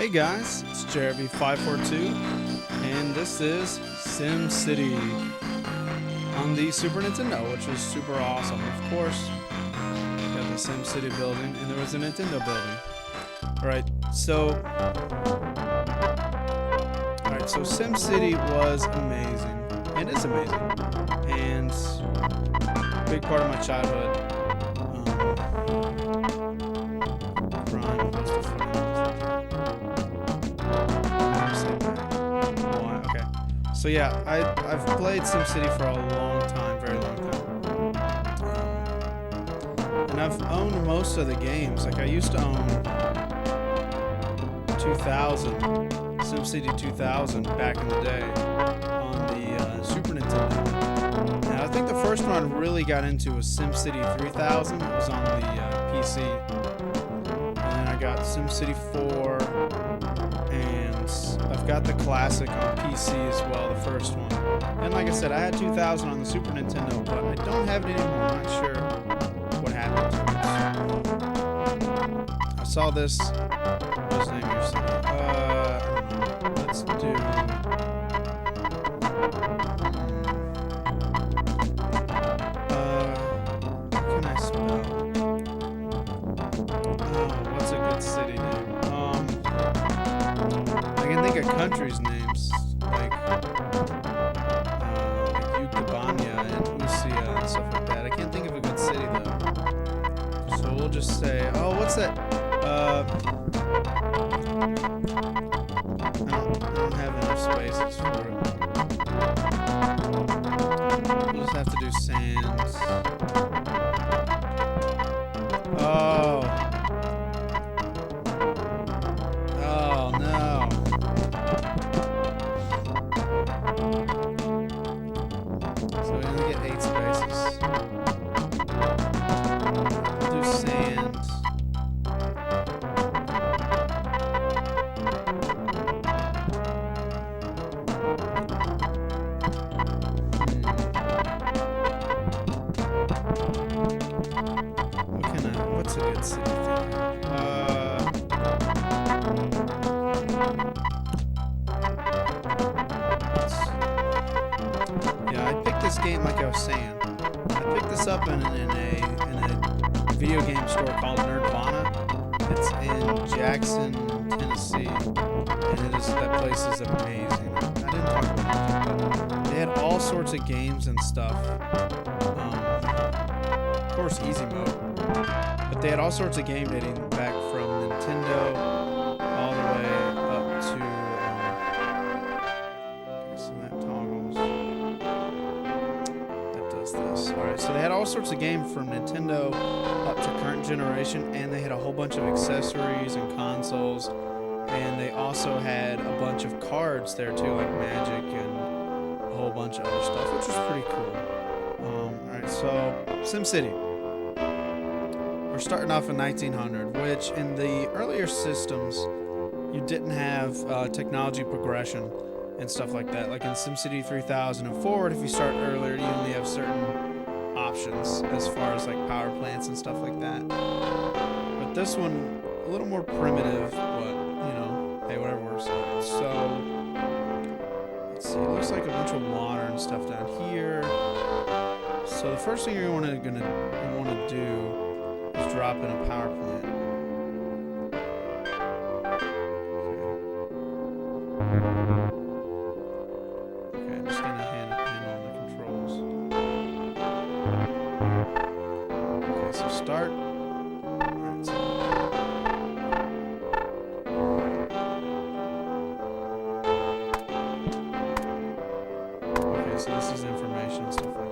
Hey guys, it's Jeremy542, and this is Sim City on the Super Nintendo, which was super awesome. Of course, we got the Sim City building, and there was a Nintendo building. Alright, so Sim City was amazing, and is amazing, and a big part of my childhood. Crime, close to okay. So yeah, I've played SimCity for a long time, very long time. And I've owned most of the games. Like I used to own 2000, SimCity 2000 back in the day on the Super Nintendo. And I think the first one I really got into was SimCity 3000. It was on the PC. And then I got SimCity 4. And I've got the classic on PC as well, the first one. And like I said, I had 2000 on the Super Nintendo, but I don't have it anymore. I'm not sure what happened to it. I saw this. What's the name of your city? I don't know. Let's do. What can I spell? What's a good city name? I can think of countries' names, like Ukabanya and Usia and stuff like that. I can't think of a good city, though. So we'll just say, oh, what's that? I don't have enough spaces for it. We'll just have to do sands. Oh. Oh, no. So we only get 8 spaces. We'll do sand. What's a good city thing? Yeah, I picked this game like I was saying. I picked this up in a video game store called Nerdvana. It's in Jackson, Tennessee, and that place is amazing. I didn't talk about it, but they had all sorts of games and stuff. Of course, easy mode. But they had all sorts of game dating back from Nintendo all the way up to. Okay, so that toggles. That does this. Alright, so they had all sorts of games from Nintendo up to current generation, and they had a whole bunch of accessories and consoles. And they also had a bunch of cards there too, like Magic and a whole bunch of other stuff, which was pretty cool. Alright, so SimCity. We're starting off in 1900, which in the earlier systems, you didn't have technology progression and stuff like that. Like in SimCity 3000 and forward, if you start earlier, you only have certain options as far as like power plants and stuff like that. But this one, a little more primitive, but you know, hey, whatever works. So, let's see, it looks like a bunch of water and stuff down here. So the first thing you're gonna do is drop in a power plant. Okay, I'm just gonna handle the controls. Okay, so start. Alright, so. Okay, so this is information and stuff like that.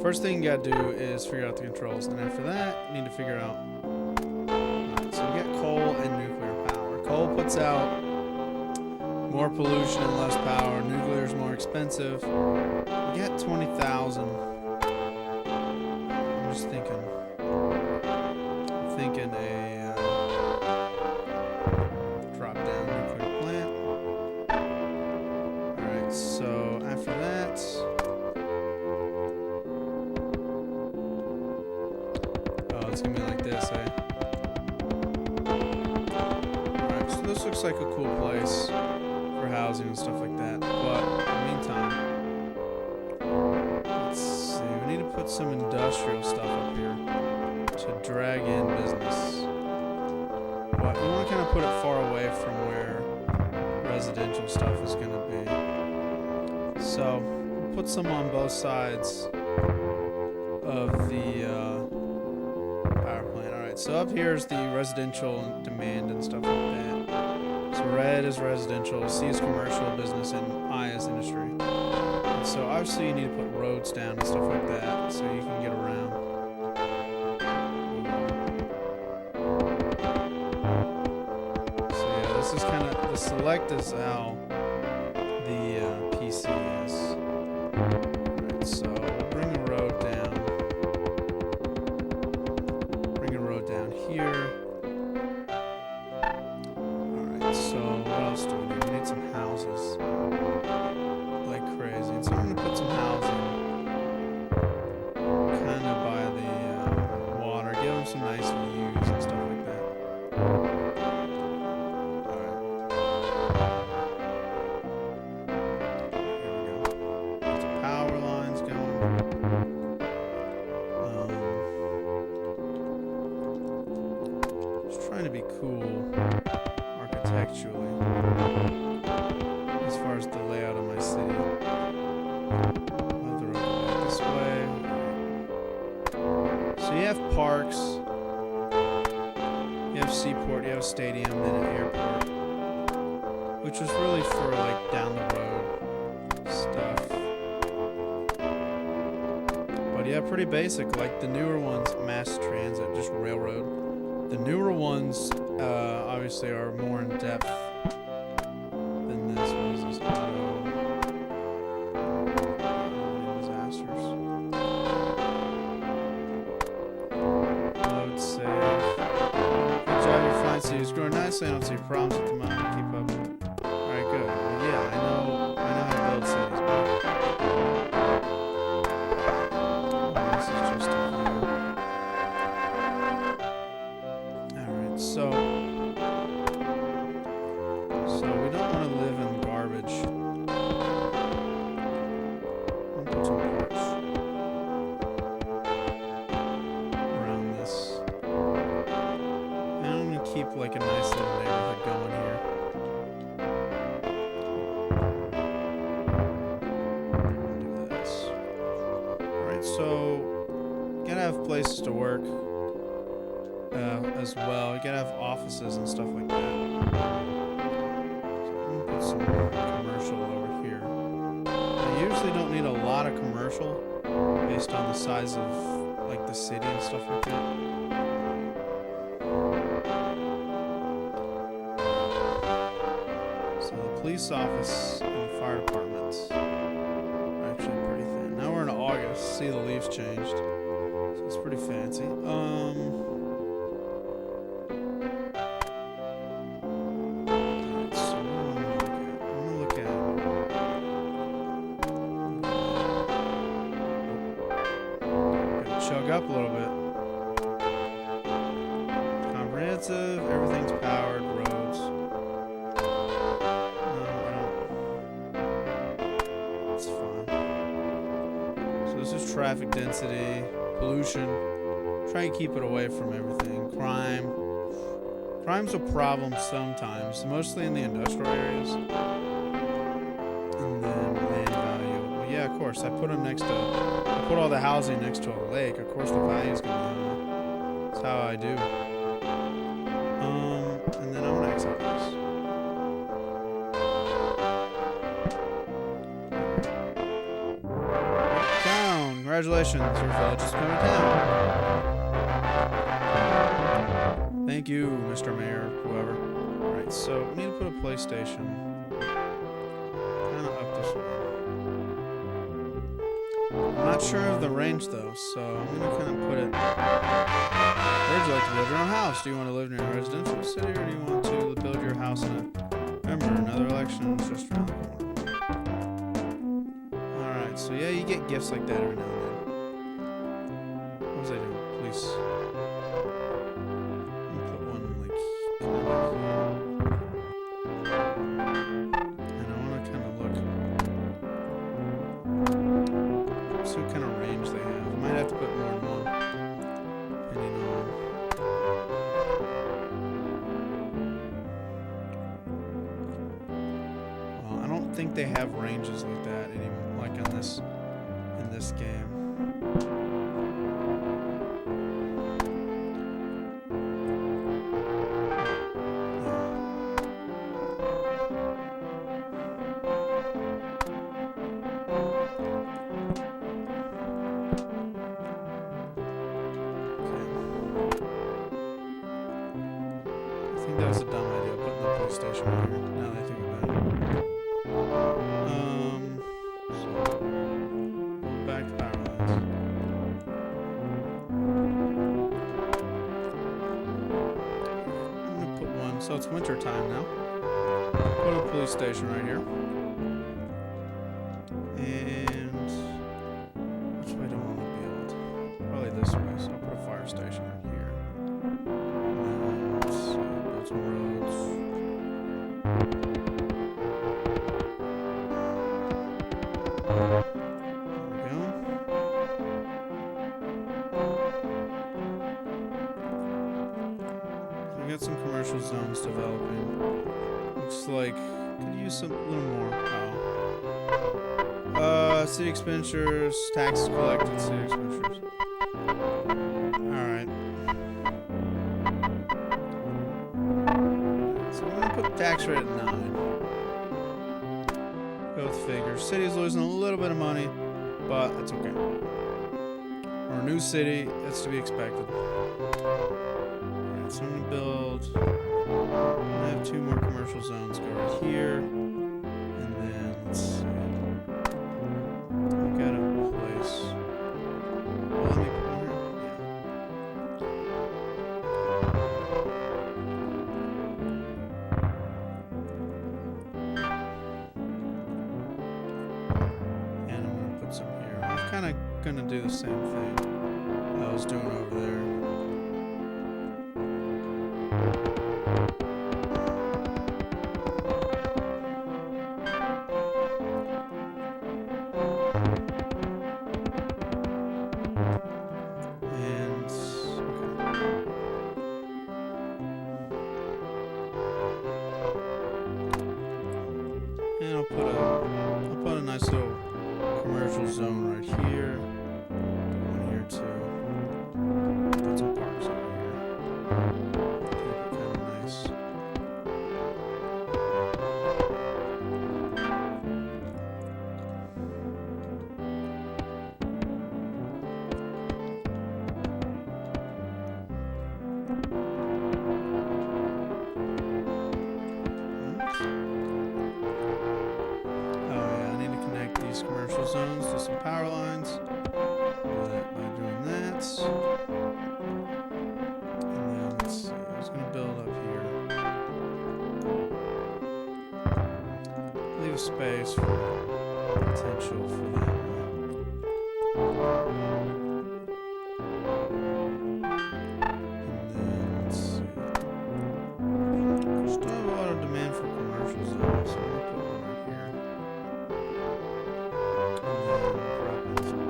First thing you gotta do is figure out the controls, and after that, you need to figure out. Alright, so we got coal and nuclear power. Coal puts out more pollution and less power. Nuclear is more expensive. We got 20,000. I'm just thinking. A drop down nuclear plant. Alright, so after it's gonna be like this, eh? Alright, so this looks like a cool place for housing and stuff like that. But in the meantime, let's see. We need to put some industrial stuff up here to drag in business. But we want to kind of put it far away from where residential stuff is going to be. So we'll put some on both sides of the power plant. Alright, so up here is the residential demand and stuff like that. So red is residential, C is commercial business, and I is industry. And so obviously you need to put roads down and stuff like that so you can get around. So yeah, this is kind of, the select is how the PC is. Alright, so we'll bring a road down. Bring a road down here. Alright, so what else do we need? We need some houses. Like crazy. And so I'm going to put some housing kind of by the water. Give them some nice views and stuff like that. Alright. Here we go. Lots of power lines going. Just trying to be cool architecturally as far as the layout of my city. Love the road back this way. So you have parks, you have seaport, you have a stadium, then an airport, which was really for like down the road stuff. But yeah, pretty basic. Like the newer ones, mass transit, just railroad. The newer ones obviously are more in depth than this. What is this? Auto disasters. Load save. Good job, your fine city is growing nicely. I don't see problems at the moment. Keep up. Alright, good. Well, yeah, I know how to build cities, but this is just a view. Alright, so we don't want to live in garbage. I'll put some parks around this. And I'm going to keep like a nice little neighborhood going here. Do this. Alright, so you gotta have places to work as well. You gotta have offices and stuff like that. Some commercial over here. I usually don't need a lot of commercial based on the size of like the city and stuff like that. So the police office and the fire departments are actually pretty thin. Now we're in August. See, the leaves changed. So it's pretty fancy. Chug up a little bit. Comprehensive, everything's powered, roads. No, I don't. It's fine. So this is traffic density, pollution. Try and keep it away from everything. Crime. Crime's a problem sometimes, mostly in the industrial areas. And then land value. Well, yeah, of course, I put them next to... I put all the housing next to a lake. Of course, the value is going to be high. That's how I do. And then I want to exit this. Town! Congratulations, your village is coming to town. Thank you, Mr. Mayor, whoever. Alright, so we need to put a PlayStation kind of up this way. I'm not sure of the range though, so I'm going to kind of put it... Where'd you like to build your own house? Do you want to live near a residential city, or do you want to build your house in a... Remember, another election is just around the corner. Alright, so yeah, you get gifts like that every now and then. What was I doing? Police. think they have ranges like that anymore, like in this game. That was a dumb idea, putting the police station right here. Now that I think about it. So back to power lines. I'm gonna put one, so it's winter time now. Put a police station right here. And which way do I want to build? Probably this way, so I'll put a fire station right here. Some roads. There we go. So we got some commercial zones developing. Looks like could use some little more. Oh. City expenditures, taxes collected, city expenditures. Alright. Tax rate at 9. Go with figures. City's losing a little bit of money, but that's okay. We're a new city. That's to be expected. Alright, so I'm going to build... I'm going to have 2 more commercial zones go right here. And then, let's see. I've got a place... Well, let me put one here. Kind of gonna do the same thing I was doing over there. And okay. And I'll put a nice little commercial zone right here. One here too. Put some parks over here. Keep it kind of nice. Commercial zones to some power lines. Do that by doing that. And then let's see, I was going to build up here. Leave a space for potential for that. And then let's see. There's still a lot of demand for commercial zones, so I'm going to put one right here.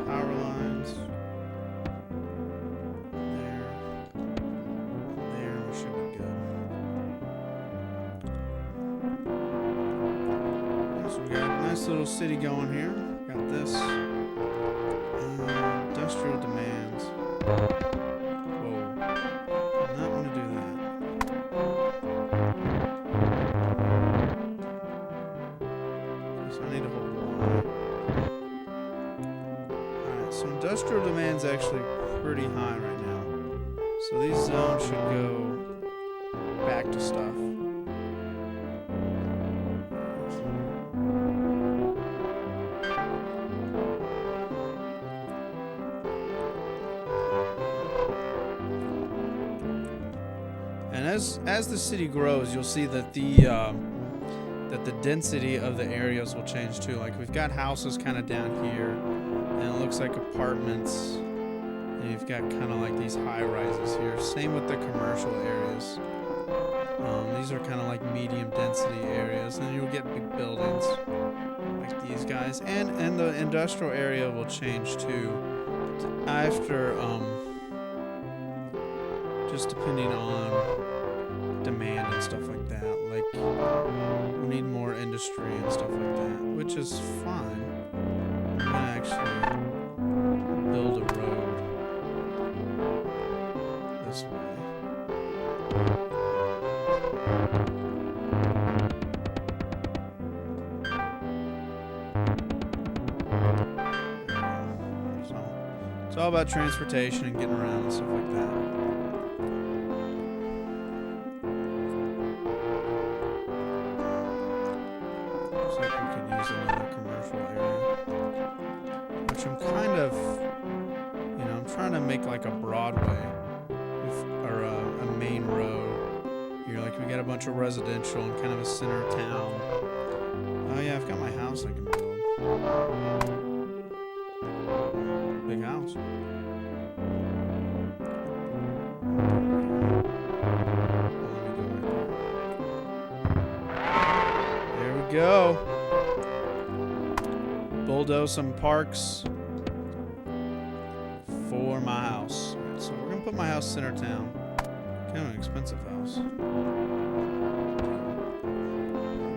Power lines. There. There, we should be good. So we got a nice little city going here. Got this. Industrial demands. Whoa. I not want to do that. So I need to hold one. So industrial demand's actually pretty high right now. So these zones should go back to stuff. And as the city grows, you'll see that the density of the areas will change too. Like we've got houses kind of down here, and it looks like apartments. And you've got kind of like these high rises here. Same with the commercial areas. These are kind of like medium density areas. And then you'll get big buildings like these guys. And the industrial area will change too. After, just depending on demand and stuff like that. like, we need more industry and stuff like that, which is fine. I'm gonna actually build a road this way. So, it's all about transportation and getting around and stuff like that. Looks like we could use another commercial area, which I'm kind of, you know, I'm trying to make like a Broadway or a main road. Here, like we got a bunch of residential and kind of a center of town. Oh yeah, I've got my house I can build. Big house. There we go. Bulldoze some parks for my house. Alright, so we're gonna put my house center town. Kind of an expensive house.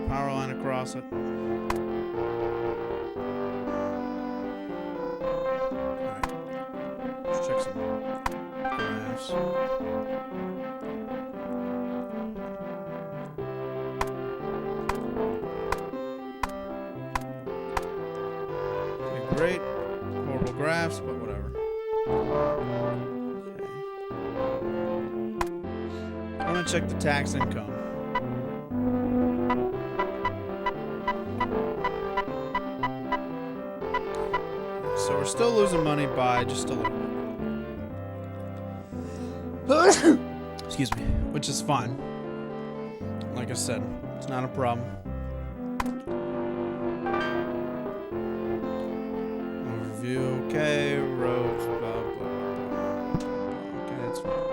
Power line across it. Alright. Let's check some graphs. Okay, great. Horrible graphs, but whatever. Okay. I want to check the tax income. So we're still losing money by just a little bit. Excuse me. Which is fine. Like I said, it's not a problem. Overview, okay. Roads, blah, blah, blah, blah. Okay, that's fine.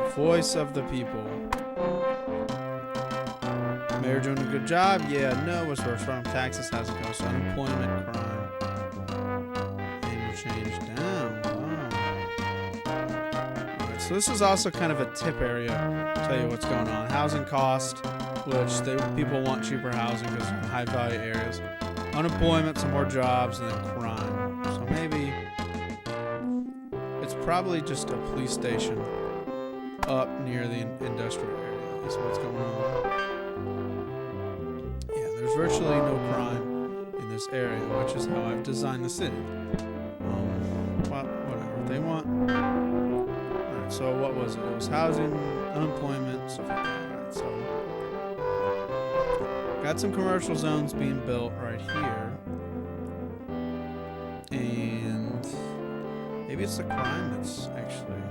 The voice of the people. Mayor doing a good job? Yeah, no. What's worse from taxes? How's it go? So unemployment, crime. Annual change down. Wow. Alright, so this is also kind of a tip area. Tell you what's going on. Housing cost, which people want cheaper housing because they're in high value areas. Unemployment, some more jobs, and then crime. So maybe it's probably just a police station up near the industrial area. Is what's going on. There's virtually no crime in this area, which is how I've designed the city. Well, whatever they want. Alright, so what was it? It was housing, unemployment, stuff like that. Alright, so got some commercial zones being built right here. And maybe it's the crime that's actually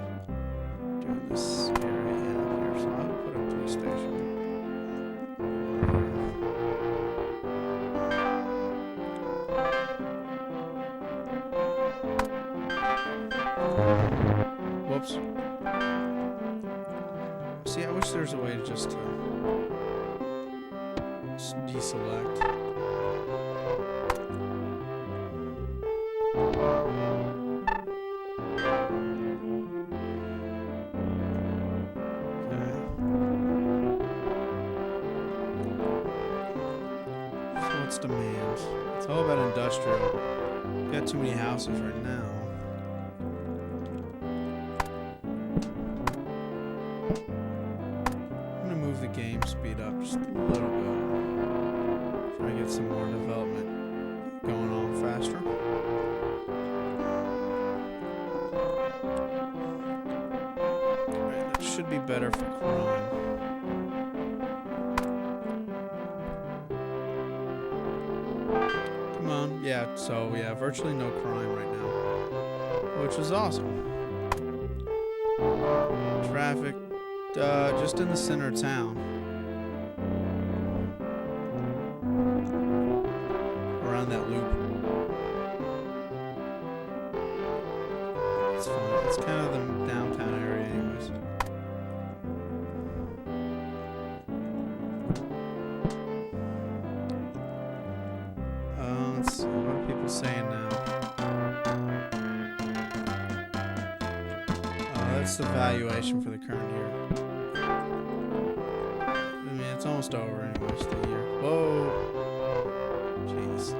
doing this area out here. So I'll put a police station. Whoops. See, I wish there was a way to just deselect. Okay. So what's demand? It's all about industrial. Got too many houses right now. The game speed up just a little bit. Try to get some more development going on faster. Alright, that should be better for crime. Come on, yeah, so yeah, virtually no crime right now, which is awesome. Traffic. Just in the center of town. Around that loop. It's fine. It's kind of the downtown area anyways. Let's see. What are people saying now? That's the valuation for the current year. It's almost over anyways, the year. Whoa. Jeez.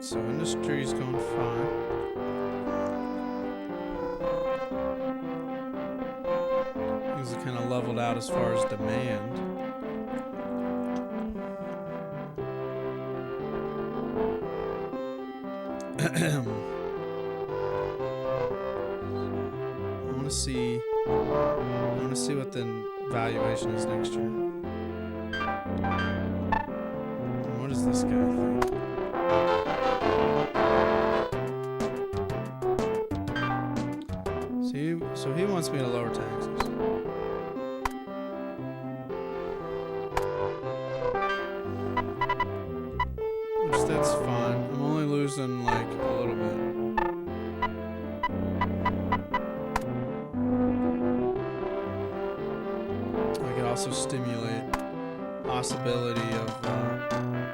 So industry's going fine. Things are kind of leveled out as far as demand. I want to see what the valuation is next year. And what does this guy think? So he wants me to lower taxes. Which that's fine. I'm only losing like a little bit. I could also stimulate possibility of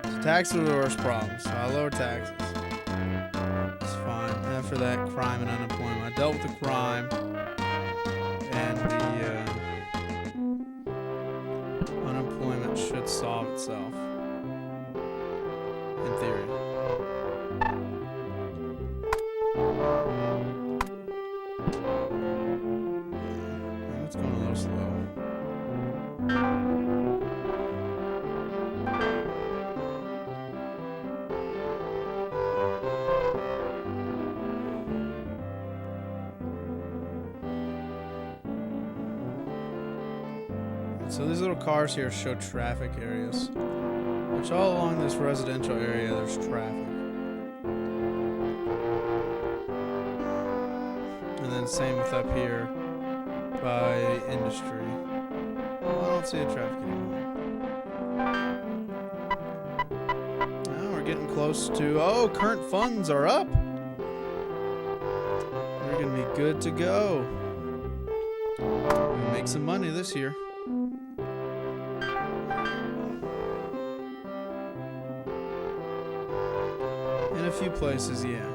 so taxes are the worst problem. So I lower taxes. It's fine. After that, crime and unemployment. I dealt with the crime. And the unemployment should solve itself. In theory. It's going a little slow. So these little cars here show traffic areas, which all along this residential area there's traffic. And then same with up here by industry. Well, I don't see the traffic anymore. Now we're getting close to, oh, current funds are up. We're gonna be good to go. We'll make some money this year. In a few places, yeah.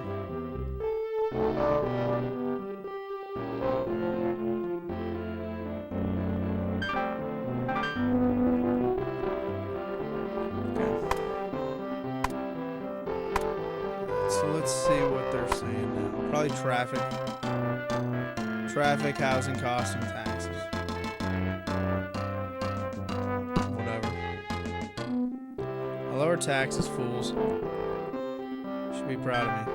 Okay. So let's see what they're saying now. Probably traffic, housing costs, and taxes. Whatever. I lower taxes, fools. Be proud of me.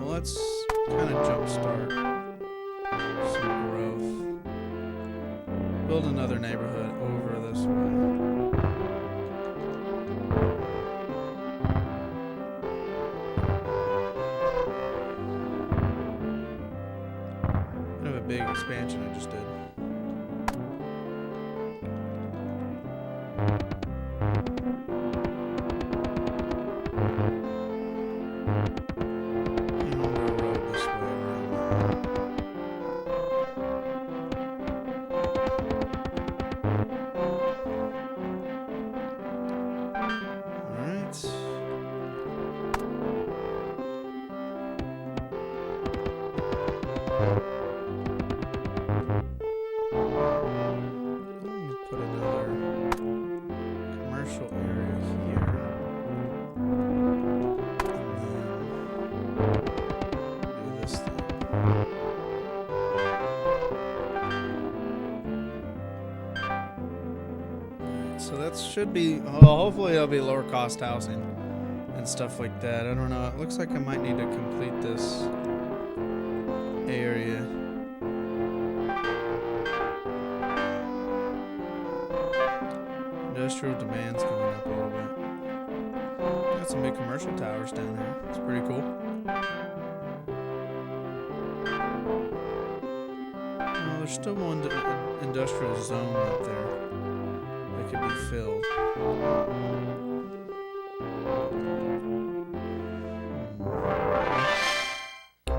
Well, let's kind of jumpstart some growth. Build another neighborhood over this way. Kind of a big expansion I just did. So that should be, well, hopefully it'll be lower cost housing and stuff like that. I don't know. It looks like I might need to complete this area. Industrial demand's going up a little bit. Got some big commercial towers down there. It's pretty cool. Oh, there's still one industrial zone up there. could be filled.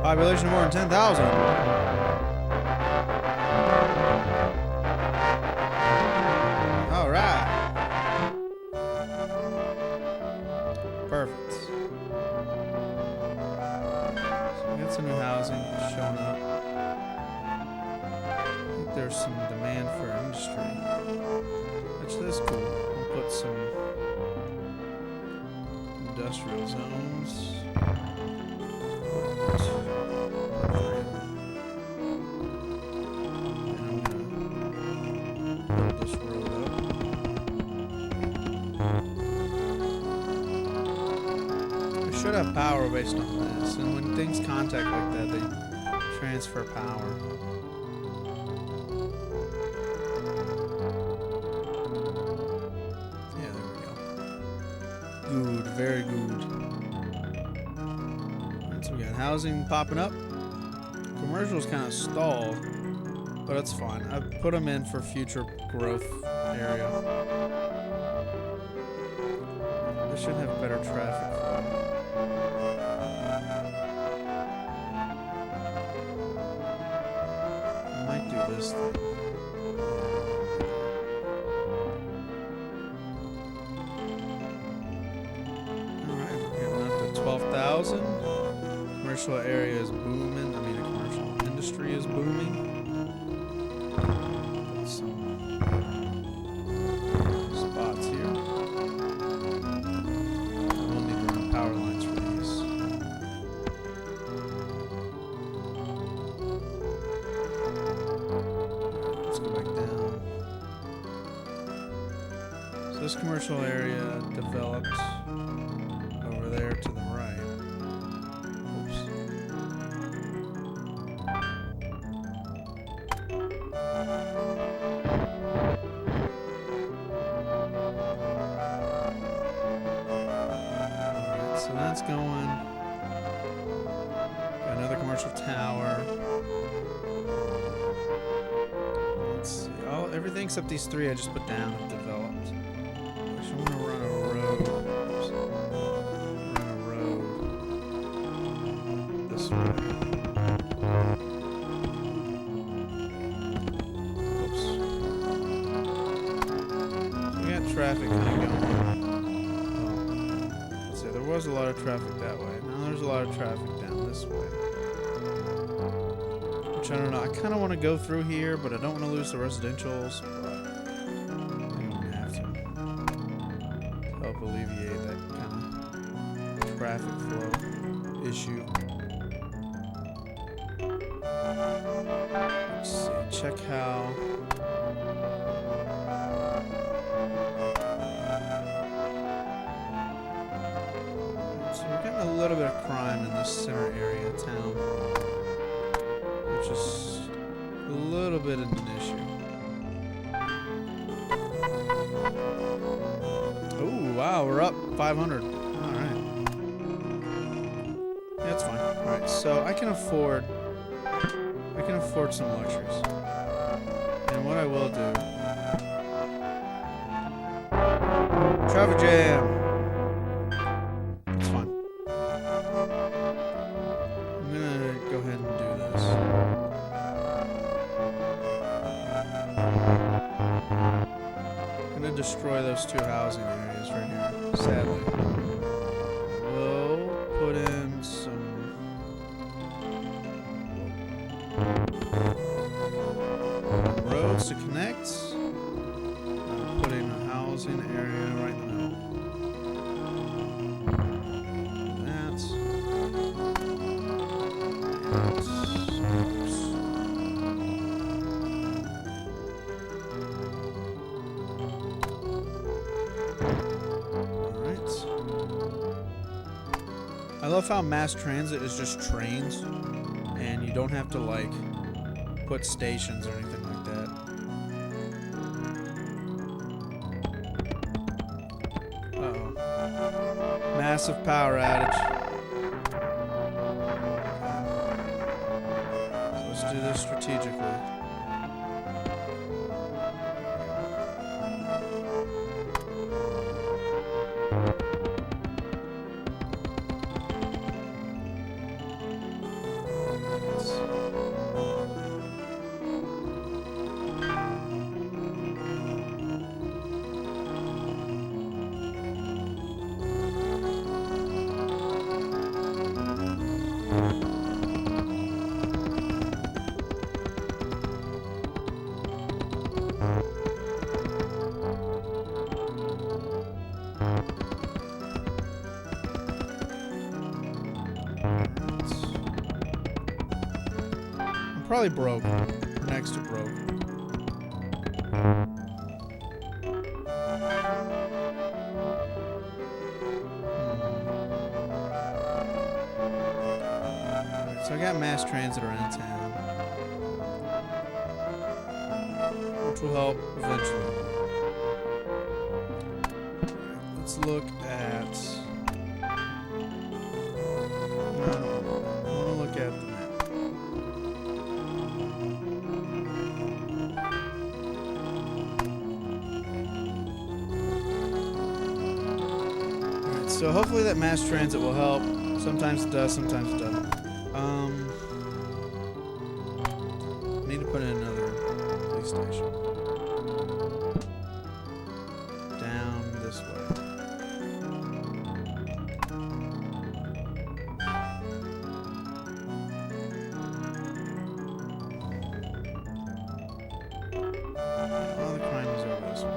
Population of more than 10,000. All right. Perfect. So we got some new housing showing up. I think there's some demand for industry, which is cool. We'll put some industrial zones. Should have power based on this, and when things contact like that, they transfer power. Yeah, there we go. Good, very good. Alright, so we got housing popping up. Commercial's kind of stalled, but it's fine. I put them in for future growth area. This should have better traffic flow. This thing. Alright, we're getting up to 12,000. Commercial area is booming. I mean, the commercial industry is booming. Put some spots here. We'll need to run power lines for these. This commercial area developed over there to the right. Oops. Alright, so that's going. Got another commercial tower. Let's see. Everything except these three I just put down and developed. I want to run a road. Oops. Run a road this way. Oops. So we got traffic kind of going. Well, let's see. There was a lot of traffic that way. Now there's a lot of traffic down this way. Which I don't know. I kind of want to go through here, but I don't want to lose the residentials. Help alleviate that kind of traffic flow issue. Let's see, check how. So we're getting a little bit of crime in this center area of town, which is a little bit of an issue. Oh, wow, we're up 500. Alright. Yeah, that's fine. Alright, so I can afford some luxuries. And what I will do. Traffic jam. It's fine. I'm gonna go ahead and do this. I'm gonna destroy those two housing areas right here, sadly. We'll put in some roads to connect. I'll put in a housing area right in the middle. That. I love how mass transit is just trains, and you don't have to, like, put stations or anything like that. Uh-oh. Massive power outage. So let's do this strategically. probably broke. Or next to broke. Alright, so I got mass transit around town. Which will help eventually. Let's look at... No, I want to look at the map. Alright, so hopefully that mass transit will help. Sometimes it does, sometimes it doesn't. Need to put in another police station. Down this way. All the crime is over this way.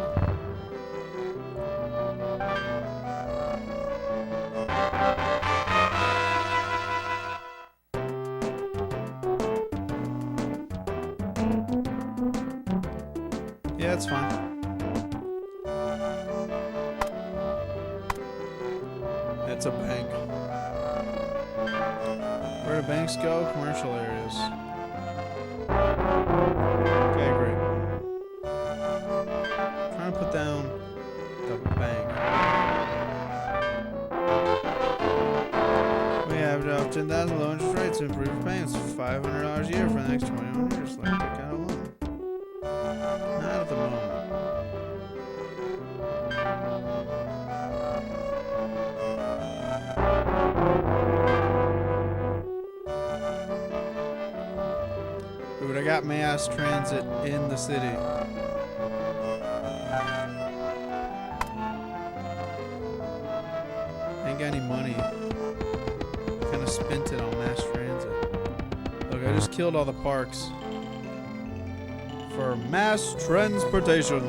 Yeah, that's fine. It's a bank. Where do banks go? Commercial areas. Okay, great. Trying to put down the bank. We have it off 10,000 low interest rates to improve payments. $500 a year for the next 21 years. Like that kind of loan. Not at the moment. Dude, I got mass transit in the city. Ain't got any money. Kind of spent it on mass transit. Look, I just killed all the parks for mass transportation.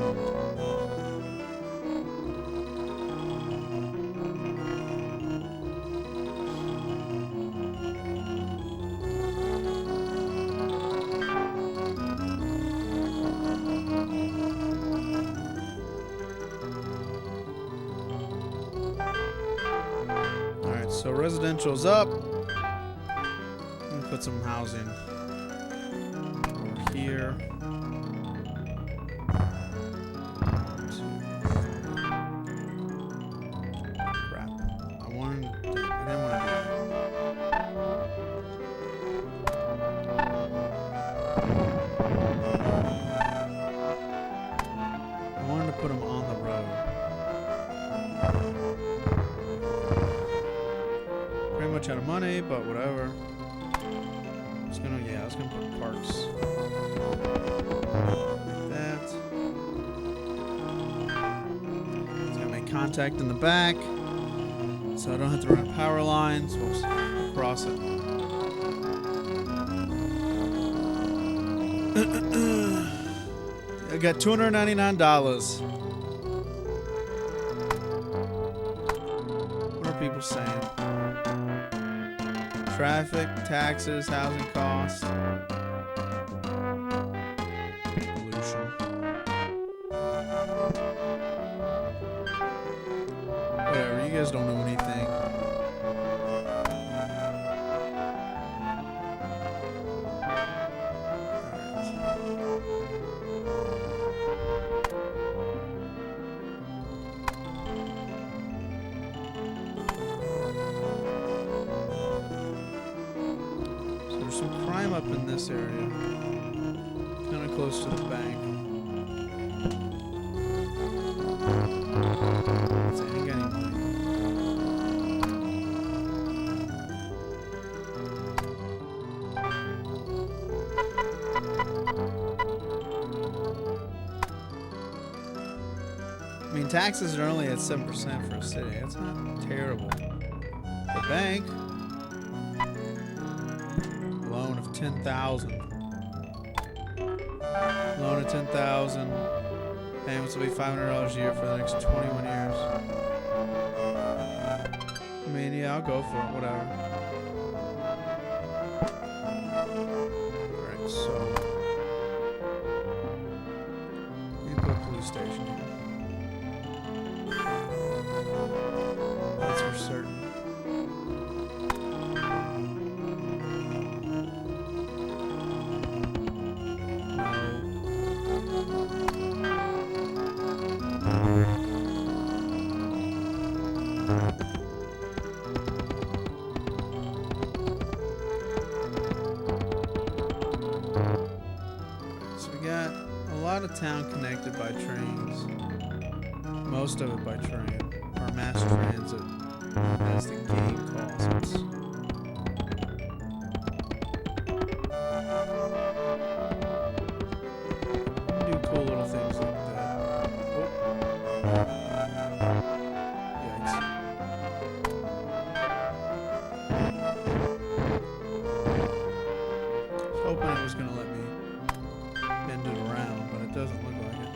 Alright, so residential's up. I'm gonna put some housing over here. Crap. I didn't want to do that. I wanted to put them on the road. Pretty much out of money, but whatever. I was gonna put parks like that. It's gonna make contact in the back, so I don't have to run power lines. Whoops, across it. I got $299. What are people saying? Traffic, taxes, housing costs, pollution. Whatever, you guys don't know anything. There's some crime up in this area. Kind of close to the bank. So I ain't got any money. I mean, taxes are only at 7% for a city. That's not terrible. The bank. Loan of 10,000. Loan of 10,000. Payments will be $500 a year for the next 21 years. I mean, yeah, I'll go for it. Whatever. Alright. So, let me put a police station here. That's for certain. So we got a lot of town connected by trains. Most of it by train, or mass transit, as the game calls it. Do cool little things like that. Oh. Yikes. I was hoping it was going to let me bend it around, but it doesn't look like it.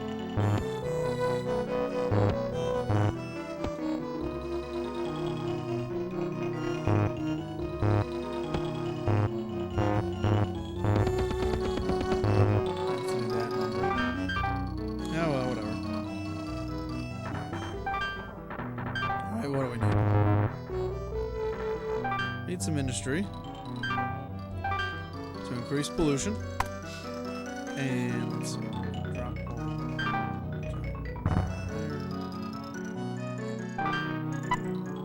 What do we need? Need some industry to increase pollution. And let's see, drop one.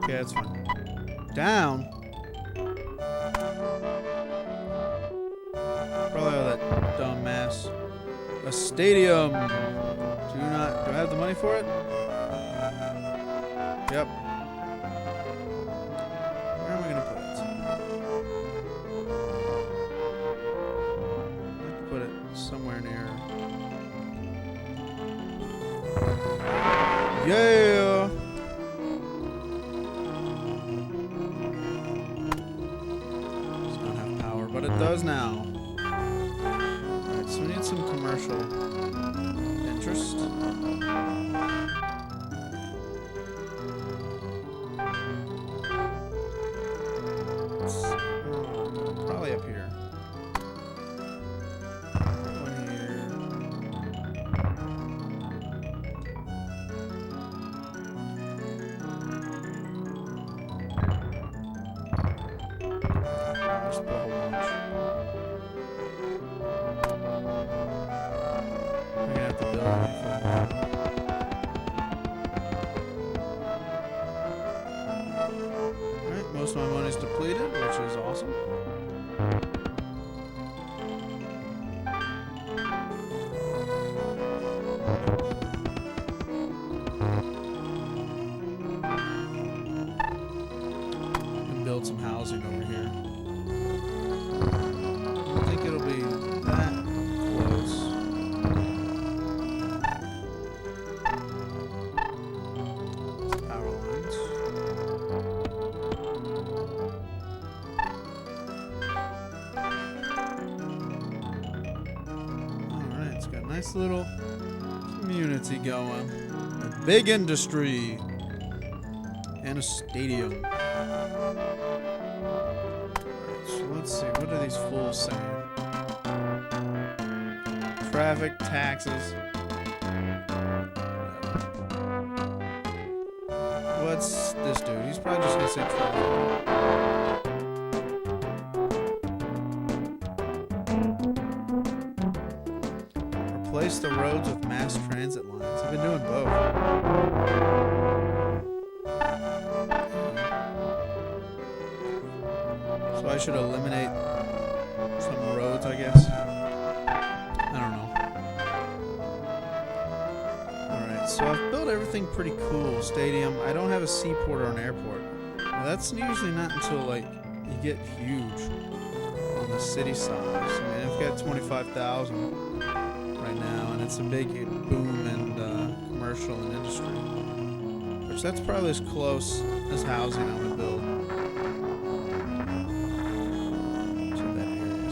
Okay, that's fine. Down. Probably all that dumbass. A stadium. Do I have the money for it? Yep. Where am I going to put it? I have to put it somewhere near. Yeah! Does not have power, but it does now. Alright, so we need some commercial interest. Probably up here. One here. Just put a whole bunch. We're gonna have to build it for a while. Alright, most of my money's depleted, which is awesome. And build some housing over here. I don't think it'll be that close. Power lines. Alright, it's got a nice little community going. A big industry. And a stadium. So let's see, what are these fools saying? Traffic, taxes. What's this dude? He's probably just gonna say traffic. Replace the roads with mass transit lines. I've been doing both. So I should eliminate some roads, I guess. I don't know. Alright, so I've built everything pretty cool. Stadium. I don't have a seaport or an airport. Now, that's usually not until, like, you get huge on the city size. I mean, I've got 25,000 right now, and it's a big boom in commercial and industry. Which that's probably as close as housing I'm going to build.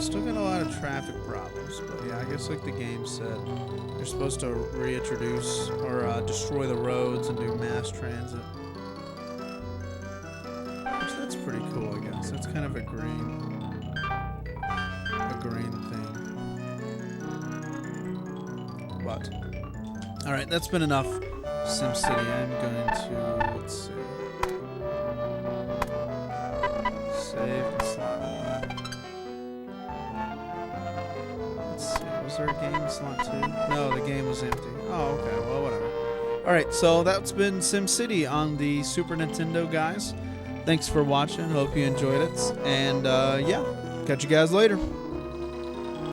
Still got a lot of traffic problems, but yeah, I guess like the game said, you're supposed to reintroduce or destroy the roads and do mass transit. Which that's pretty cool, I guess. That's kind of a green thing. But all right, that's been enough SimCity. I'm going to, let's see, save and slot. Let's see, was there a game slot too? No, the game was empty. Oh, okay, well, whatever. All right, so that's been SimCity on the Super Nintendo, guys. Thanks for watching. Hope you enjoyed it. And yeah, catch you guys later.